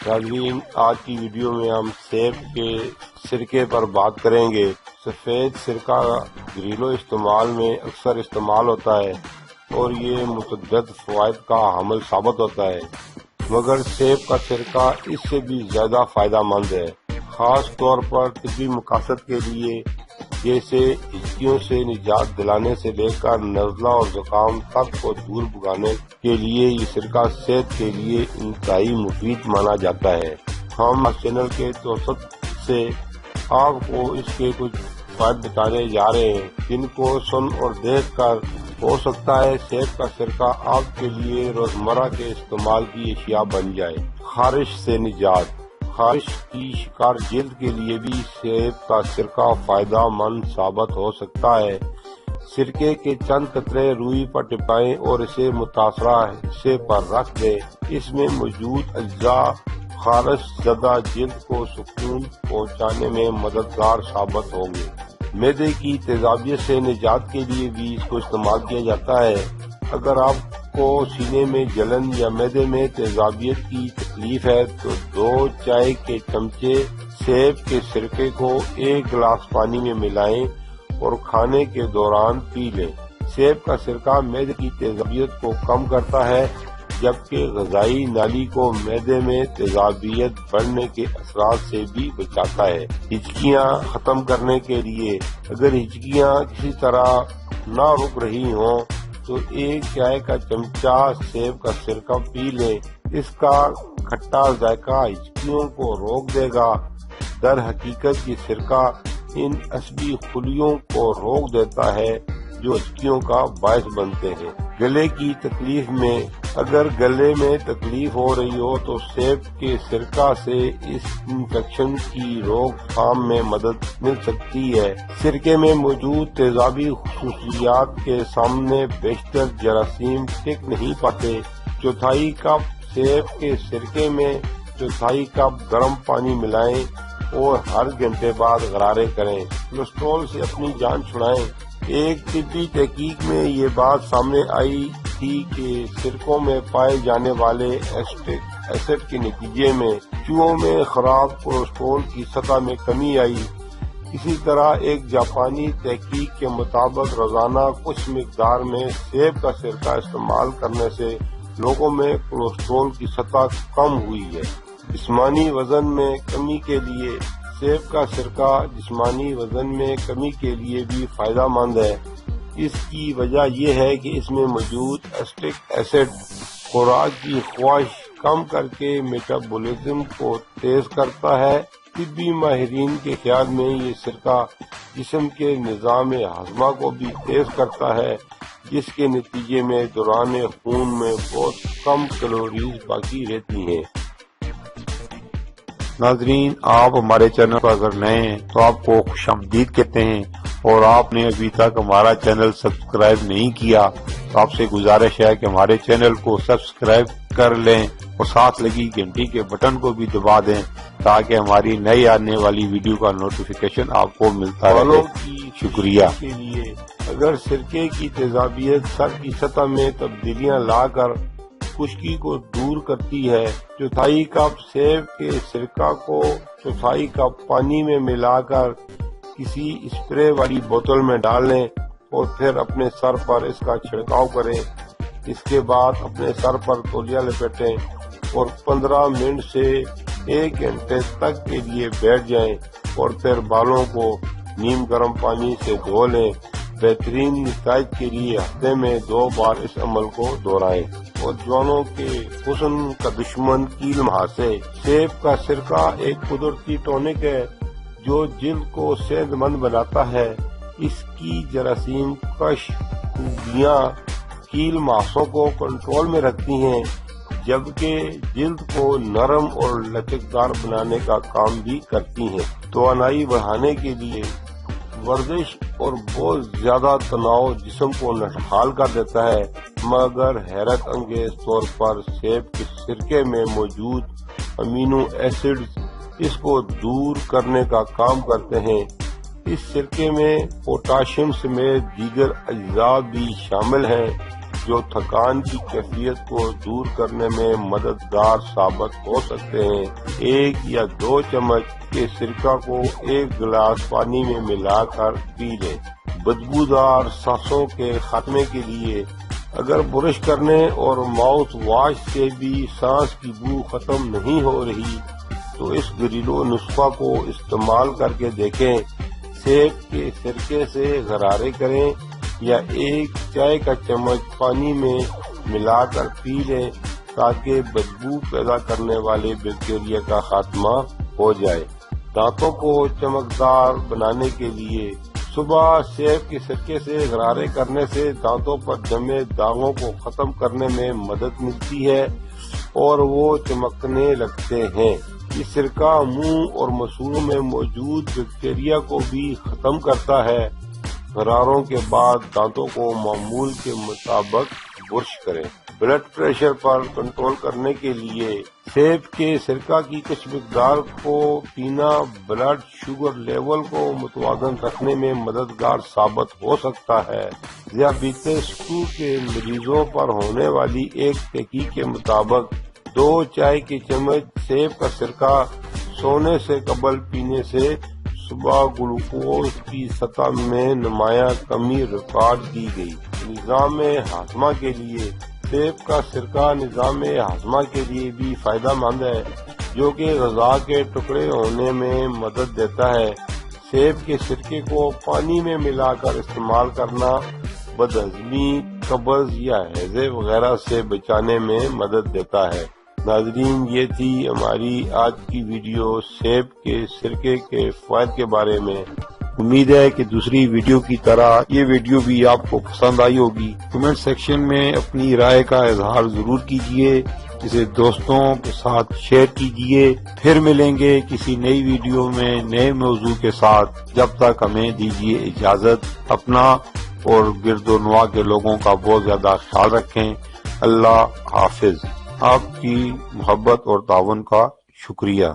ناظرین، آج کی ویڈیو میں ہم سیب کے سرکے پر بات کریں گے۔ سفید سرکہ گھریلو استعمال میں اکثر استعمال ہوتا ہے اور یہ متعدد فوائد کا حامل ثابت ہوتا ہے، مگر سیب کا سرکہ اس سے بھی زیادہ فائدہ مند ہے، خاص طور پر طبی مقاصد کے لیے، جیسے ہچکیوں سے نجات دلانے سے لے کر نزلہ اور زکام تک کو دور بھگانے کے لیے یہ سرکہ صحت کے لیے انتہائی مفید مانا جاتا ہے۔ ہم چینل کے توسط سے آپ کو اس کے کچھ فوائد بتانے جا رہے ہیں، جن کو سن اور دیکھ کر ہو سکتا ہے سیب کا سرکہ آپ کے لیے روزمرہ کے استعمال کی اشیاء بن جائے۔ خارش سے نجات۔ خارش کی شکار جلد کے لیے بھی سیب کا سرکہ فائدہ مند ثابت ہو سکتا ہے۔ سرکے کے چند قطرے روئی پر ٹپائیں اور اسے متاثرہ حصے پر رکھ دیں۔ اس میں موجود اجزاء خارش زدہ جلد کو سکون پہنچانے میں مددگار ثابت ہوں گے۔ معدے کی تیزابیت سے نجات کے لیے بھی اس کو استعمال کیا جاتا ہے۔ اگر آپ کو سینے میں جلن یا معدے میں تیزابیت کی تکلیف ہے تو 2 چائے کے چمچے سیب کے سرکے کو 1 گلاس پانی میں ملائیں اور کھانے کے دوران پی لیں۔ سیب کا سرکہ معدے کی تیزابیت کو کم کرتا ہے، جبکہ غذائی نالی کو معدے میں تیزابیت بڑھنے کے اثرات سے بھی بچاتا ہے۔ ہچکیاں ختم کرنے کے لیے، اگر ہچکیاں کسی طرح نہ رک رہی ہوں تو 1 چائے کا چمچہ سیب کا سرکہ پی لیں۔ اس کا کھٹا ذائقہ ہچکیوں کو روک دے گا۔ در حقیقت یہ سرکہ ان عصبی خلیوں کو روک دیتا ہے جو ہچکیوں کا باعث بنتے ہیں۔ گلے کی تکلیف میں، اگر گلے میں تکلیف ہو رہی ہو تو سیب کے سرکہ سے اس انفیکشن کی روک تھام میں مدد مل سکتی ہے۔ سرکے میں موجود تیزابی خصوصیات کے سامنے بیشتر جراثیم ٹک نہیں پاتے۔ 1/4 کپ سیب کے سرکے میں 1/4 کپ گرم پانی ملائیں اور ہر گھنٹے بعد غرارے کریں۔ کولیسٹرول سے اپنی جان چھڑائیں۔ ایک طبی تحقیق میں یہ بات سامنے آئی تھی کہ سرکوں میں پائے جانے والے ایسٹک ایسڈ کے نتیجے میں چوہوں میں خراب کولیسٹرول کی سطح میں کمی آئی۔ اسی طرح ایک جاپانی تحقیق کے مطابق روزانہ کچھ مقدار میں سیب کا سرکہ استعمال کرنے سے لوگوں میں کولیسٹرول کی سطح کم ہوئی ہے۔ جسمانی وزن میں کمی کے لیے سیب کا سرکہ جسمانی وزن میں کمی کے لیے بھی فائدہ مند ہے۔ اس کی وجہ یہ ہے کہ اس میں موجود ایسٹک ایسڈ خوراک کی خواہش کم کر کے میٹابولزم کو تیز کرتا ہے۔ طبی ماہرین کے خیال میں یہ سرکہ جسم کے نظام ہاضمہ کو بھی تیز کرتا ہے، جس کے نتیجے میں دوران خون میں بہت کم کیلوریز باقی رہتی ہیں۔ ناظرین، آپ ہمارے چینل پر اگر نئے ہیں تو آپ کو خوش آمدید کہتے ہیں، اور آپ نے ابھی تک ہمارا چینل سبسکرائب نہیں کیا تو آپ سے گزارش ہے کہ ہمارے چینل کو سبسکرائب کر لیں اور ساتھ لگی گھنٹی کے بٹن کو بھی دبا دیں تاکہ ہماری نئی آنے والی ویڈیو کا نوٹیفیکیشن آپ کو ملتا رہے۔ شکریہ۔ کے لیے اگر سرکے کی تیزابیت سر کی سطح میں تبدیلیاں لا کر خشکی کو دور کرتی ہے، 1/4 کپ سیب کے سرکہ کو 1/4 کپ پانی میں ملا کر کسی اسپرے والی بوتل میں ڈال لیں اور پھر اپنے سر پر اس کا چھڑکاؤ کریں۔ اس کے بعد اپنے سر پر تولیہ لپیٹیں اور 15 منٹ سے 1 گھنٹے تک کے لیے بیٹھ جائیں اور پھر بالوں کو نیم گرم پانی سے دھو لیں۔ بہترین نتائج کے لیے ہفتے میں 2 بار اس عمل کو دہرائیں۔ اور جوانوں کے حسن کا دشمن کیل مہاسے۔ سیب کا سرکہ ایک قدرتی ٹونک ہے جو جلد کو صحت مند بناتا ہے۔ اس کی جراثیم کش خوبیاں کیل مہاسوں کو کنٹرول میں رکھتی ہیں، جبکہ جلد کو نرم اور لچکدار بنانے کا کام بھی کرتی ہیں۔ توانائی بڑھانے کے لیے ورزش اور بہت زیادہ تناؤ جسم کو نٹھال کر دیتا ہے، مگر حیرت انگیز طور پر سیب کے سرکے میں موجود امینو ایسڈز اس کو دور کرنے کا کام کرتے ہیں۔ اس سرکے میں پوٹاشیم سمیت دیگر اجزاء بھی شامل ہیں جو تھکان کی کیفیت کو دور کرنے میں مددگار ثابت ہو سکتے ہیں۔ 1 یا 2 چمچ کے سرکہ کو 1 گلاس پانی میں ملا کر پی لیں۔ بدبودار سانسوں کے خاتمے کے لیے اگر برش کرنے اور ماؤتھ واش سے بھی سانس کی بو ختم نہیں ہو رہی تو اس گھریلو نسخہ کو استعمال کر کے دیکھیں۔ سیب کے سرکے سے غرارے کریں یا 1 چائے کا چمچ پانی میں ملا کر پی لیں تاکہ بدبو پیدا کرنے والے بیکٹیریا کا خاتمہ ہو جائے۔ دانتوں کو چمکدار بنانے کے لیے صبح سیب کے سرکے سے غرارے کرنے سے دانتوں پر جمے داغوں کو ختم کرنے میں مدد ملتی ہے اور وہ چمکنے لگتے ہیں۔ یہ سرکہ منہ اور مسوڑوں میں موجود بیکٹیریا کو بھی ختم کرتا ہے۔ غراروں کے بعد دانتوں کو معمول کے مطابق برش کریں۔ بلڈ پریشر پر کنٹرول کرنے کے لیے سیب کے سرکہ کی کچھ مقدار کو پینا بلڈ شوگر لیول کو متوازن رکھنے میں مددگار ثابت ہو سکتا ہے۔ ذیابیطس 2 کے مریضوں پر ہونے والی ایک تحقیق کے مطابق 2 چائے کے چمچ سیب کا سرکہ سونے سے قبل پینے سے صبح گلوکوز کی سطح میں نمایاں کمی ریکارڈ کی گئی۔ نظام ہاضمہ کے لیے سیب کا سرکہ نظام ہاضمہ کے لیے بھی فائدہ مند ہے، جو کہ غذا کے ٹکڑے ہونے میں مدد دیتا ہے۔ سیب کے سرکے کو پانی میں ملا کر استعمال کرنا بدہضمی، قبض یا ہیضے وغیرہ سے بچانے میں مدد دیتا ہے۔ ناظرین، یہ تھی ہماری آج کی ویڈیو سیب کے سرکے کے فوائد کے بارے میں۔ امید ہے کہ دوسری ویڈیو کی طرح یہ ویڈیو بھی آپ کو پسند آئی ہوگی۔ کمنٹ سیکشن میں اپنی رائے کا اظہار ضرور کیجیے، اسے دوستوں کے ساتھ شیئر کیجیے۔ پھر ملیں گے کسی نئی ویڈیو میں نئے موضوع کے ساتھ۔ جب تک ہمیں دیجیے اجازت، اپنا اور گرد و نواح کے لوگوں کا بہت زیادہ خیال رکھیں۔ اللہ حافظ۔ آپ کی محبت اور تعاون کا شکریہ۔